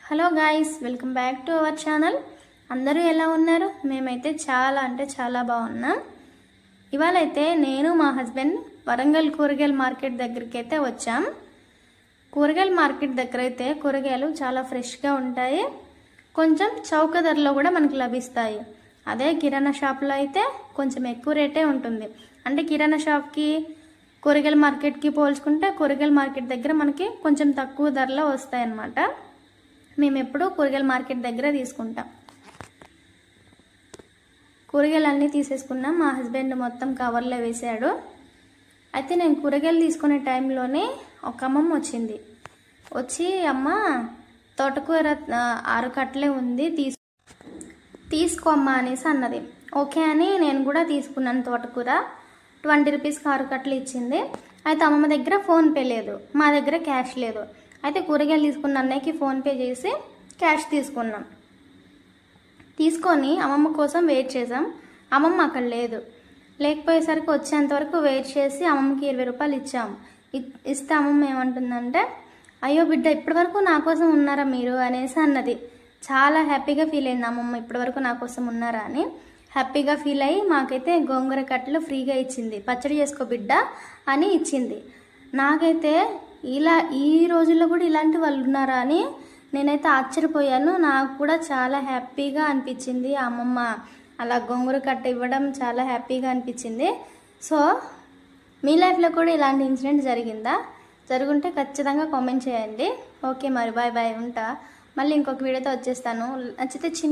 Hello guys, welcome back to our channel. అందరూ ఎలా ఉన్నారు? మేమైతే చాలా అంటే చాలా బాగున్నాం. ఇవాళ అయితే నేను మా హస్బెండ్ వరంగల్ కూరగాయల మార్కెట్ దగ్గరికి అయితే వచ్చాం. కూరగాయల మార్కెట్ దగ్గర అయితే కూరగాయలు చాలా ఫ్రెష్గా ఉంటాయి, కొంచెం చౌక ధరలో కూడా మనకు లభిస్తాయి. అదే కిరాణా షాప్లో అయితే కొంచెం ఎక్కువ రేటే ఉంటుంది. అంటే కిరాణా షాప్కి కూరగాయల మార్కెట్కి పోల్చుకుంటే కూరగాయల మార్కెట్ దగ్గర మనకి కొంచెం తక్కువ ధరలో వస్తాయి అన్నమాట. మేము ఎప్పుడూ కూరగాయల మార్కెట్ దగ్గర తీసుకుంటాం. కూరగాయలు అన్నీ తీసేసుకున్నాం. మా హస్బెండ్ మొత్తం కవర్లో వేసాడు. అయితే నేను కూరగాయలు తీసుకునే టైంలోనే ఒక అమ్మమ్మ వచ్చి అమ్మ తోటకూర 6 కట్టలే ఉంది, తీసుకో అమ్మ అనేసి అన్నది. ఓకే అని నేను కూడా తీసుకున్నాను. తోటకూర 20 రూపీస్కి 6 కట్టలు ఇచ్చింది. అయితే అమ్మమ్మ దగ్గర ఫోన్పే లేదు, మా దగ్గర క్యాష్ లేదు. అయితే కూరగాయలు తీసుకున్న అన్నయ్యకి ఫోన్పే చేసి క్యాష్ తీసుకొని అమ్మమ్మ కోసం వెయిట్ చేసాం. అమ్మమ్మ అక్కడ లేకపోయేసరికి వచ్చేంతవరకు వెయిట్ చేసి అమ్మమ్మకి 20 రూపాయలు ఇచ్చాము. ఇస్తే అమ్మమ్మ ఏమంటుందంటే, అయ్యో బిడ్డ, ఇప్పటివరకు నా కోసం ఉన్నారా మీరు అనేసి అన్నది. చాలా హ్యాపీగా ఫీల్ అయింది అమ్మమ్మ, ఇప్పటివరకు నా కోసం ఉన్నారా అని హ్యాపీగా ఫీల్ అయ్యి మాకైతే గోంగూర కట్టలు ఫ్రీగా ఇచ్చింది. పచ్చడి చేసుకో బిడ్డ అని ఇచ్చింది. నాకైతే ఈ రోజుల్లో కూడా ఇలాంటి వాళ్ళు ఉన్నారా అని నేనైతే ఆశ్చర్యపోయాను. నాకు కూడా చాలా హ్యాపీగా అనిపించింది. అమ్మమ్మ అలా గోంగూర కట్ట ఇవ్వడం చాలా హ్యాపీగా అనిపించింది. సో మీ లైఫ్లో కూడా ఇలాంటి ఇన్సిడెంట్ జరిగిందా? జరుగుంటే ఖచ్చితంగా కామెంట్ చేయండి. ఓకే మరి, బాయ్ బాయ్, ఉంటా. మళ్ళీ ఇంకొక వీడియోతో వచ్చేస్తాను. నచ్చితే చిన్న